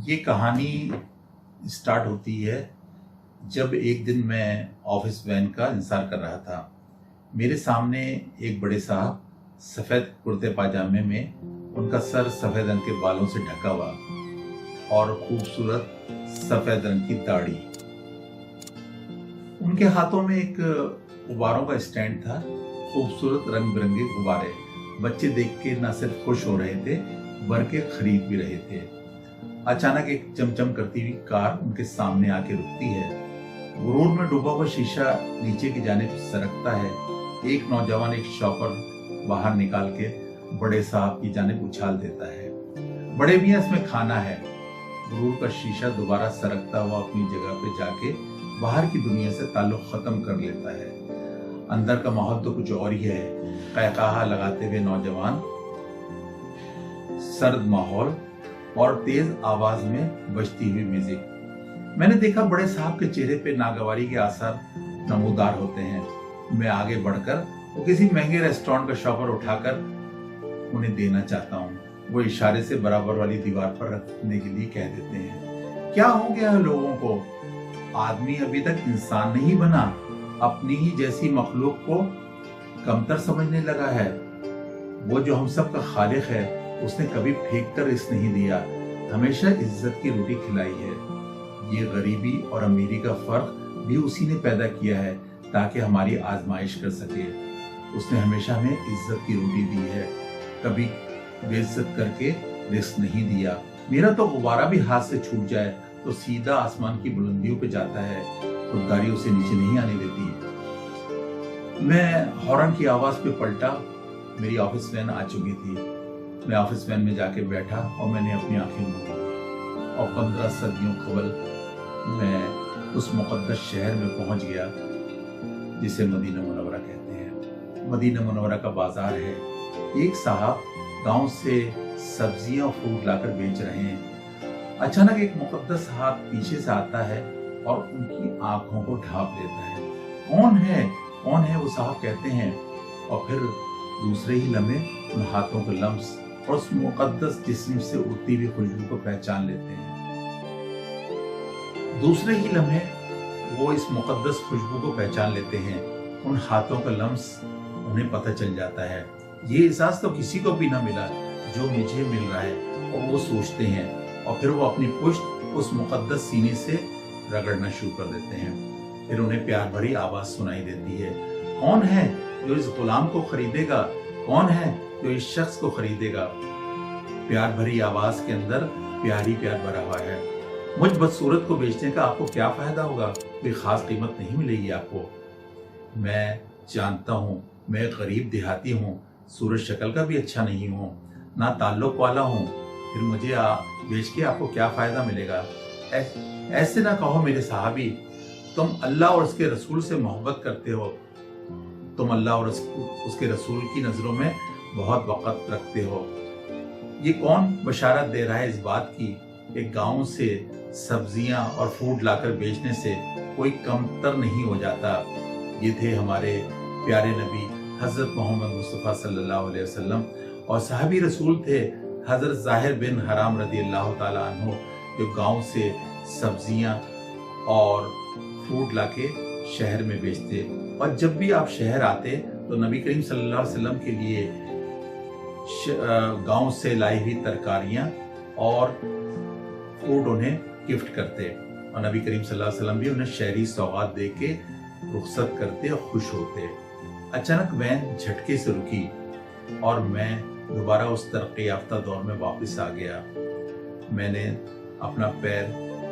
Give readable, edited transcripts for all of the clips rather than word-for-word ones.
ये कहानी स्टार्ट होती है जब एक दिन मैं ऑफिस वैन का इंतज़ार कर रहा था। मेरे सामने एक बड़े साहब सफ़ेद कुर्ते पाजामे में, उनका सर सफ़ेद रंग के बालों से ढका हुआ और खूबसूरत सफ़ेद रंग की दाढ़ी। उनके हाथों में एक गुब्बारों का स्टैंड था, खूबसूरत रंग बिरंगे गुब्बारे। बच्चे देख के न सिर्फ खुश हो रहे थे बल्कि खरीद भी रहे थे। अचानक एक चमचम करती हुई कार उनके सामने आके रुकती है। रोड में डूबा हुआ शीशा नीचे की जानिब सरकता है। एक नौजवान एक शॉपर बाहर निकाल के बड़े साहब की जानिब उछाल देता है, बड़े भैया इसमें खाना है। रोड का शीशा दोबारा सरकता हुआ अपनी जगह पे जाके बाहर की दुनिया से ताल्लुक खत्म कर लेता है। अंदर का माहौल तो कुछ और ही है। कहकाहा लगाते हुए नौजवान, सर्द माहौल और तेज आवाज में बजती हुई म्यूजिक। मैंने देखा बड़े साहब के चेहरे पे नागवारी के आसार नमूदार होते हैं। मैं आगे बढ़कर वो किसी महंगे रेस्टोरेंट का शॉपर उठाकर उन्हें देना चाहता हूँ। वो इशारे से बराबर वाली दीवार पर रखने के लिए कह देते हैं। क्या हो गया है लोगों को? आदमी अभी तक इंसान नहीं बना, अपनी ही जैसी मखलूक को कमतर समझने लगा है। वो जो हम सब का खालिक है, उसने कभी फेंक कर रिस्क नहीं दिया, हमेशा इज्जत की रोटी खिलाई है। ये गरीबी और अमीरी का फर्क भी उसी ने पैदा किया है ताकि हमारी आजमाइश कर सके। उसने हमेशा हमें इज्जत की रोटी दी है, कभी बेइज्जत करके रिस्क नहीं दिया। मेरा तो गुब्बारा भी हाथ से छूट जाए तो सीधा आसमान की बुलंदियों पे जाता है, खुददारी उसे नीचे नहीं आने देती। मैं हॉर्न की आवाज पे पलटा। मेरी ऑफिस वैन आ चुकी थी। मैं ऑफिस वैन में जाके बैठा और मैंने अपनी आंखें मूंदी और 15 सदियों कबल मैं उस मुक़द्दस शहर में पहुंच गया जिसे मदीना मुनव्वरा कहते हैं। मदीना मुनव्वरा का बाजार है। एक साहब गांव से सब्जियां और फ्रूट लाकर बेच रहे हैं। अचानक एक मुक़द्दस हाथ पीछे से आता है और उनकी आंखों को ढांप लेता है। कौन है, कौन है वो साहब कहते हैं, और फिर दूसरे ही लम्हे उन हाथों के लम्स और उस मुक़द्दस जिस्म से उड़ती हुई खुशबू को पहचान लेते हैं। दूसरे ही लम्हे वो इस मुक़द्दस खुशबू को पहचान लेते हैं। उन हाथों का लम्स उन्हें पता चल जाता है। ये एहसास तो किसी को भी ना मिला जो मुझे मिल रहा है, और वो सोचते हैं और फिर वो अपनी पुश्त उस मुक़द्दस सीने से रगड़ना शुरू कर देते हैं। फिर उन्हें प्यार भरी आवाज सुनाई देती है। कौन है जो इस गुलाम को खरीदेगा? कौन है जो इस शख्स को खरीदेगा? प्यार भरी आवाज के अंदर प्यार ही प्यार भरा हुआ है। मुझ बदसूरत को बेचने का आपको क्या फायदा होगा? कोई खास कीमत नहीं मिलेगी आपको। मैं जानता हूँ मैं गरीब देहाती हूँ, सूरत शक्ल का भी अच्छा नहीं हूँ, ना ताल्लुक वाला हूँ। फिर मुझे बेच के आपको क्या फायदा मिलेगा? ऐसे ना कहो मेरे साहबी। तुम अल्लाह और उसके रसूल से मोहब्बत करते हो। तुम अल्लाह और उसके रसूल की नजरों में बहुत वक़्त रखते हो। ये कौन बशारत दे रहा है इस बात की? एक गांव से सब्जियां और फ्रूट लाकर बेचने से कोई कमतर नहीं हो जाता। ये थे हमारे प्यारे नबी हजरत मोहम्मद मुस्तफ़ा सल्लल्लाहु अलैहि वसल्लम, और साहबी रसूल थे हजरत ज़ाहिर बिन हराम रदी अल्लाह ताला अन्हु, जो गांव से सब्जियां और फ्रूट लाके शहर में बेचते। और जब भी आप शहर आते तो नबी करीम सल्लल्लाहु अलैहि वसल्लम के लिए गांव से लाई हुई तरकारियां और फ्रूट उन्हें गिफ्ट करते, और नबी करीम सल्लल्लाहु अलैहि वसल्लम भी उन्हें शहरी सौगात दे के रुखसत करते और खुश होते। अचानक वैन झटके से रुकी और मैं दोबारा उस तरक्की याफ्ता दौर में वापस आ गया। मैंने अपना पैर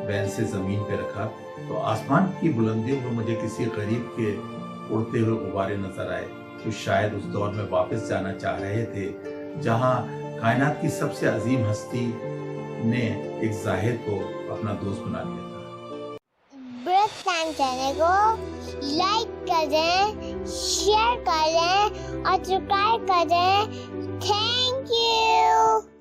वैन से जमीन पे रखा तो आसमान की बुलंदियों में मुझे किसी गरीब के उड़ते हुए गुब्बारे नजर आए, जो शायद उस दौर में वापस जाना चाह रहे थे जहां कायनात की सबसे अजीम हस्ती ने एक जाहिर को अपना दोस्त बना लिया था। ब्रेक टाइम चैनल को लाइक करें, शेयर करें और सब्सक्राइब करें। Thank you.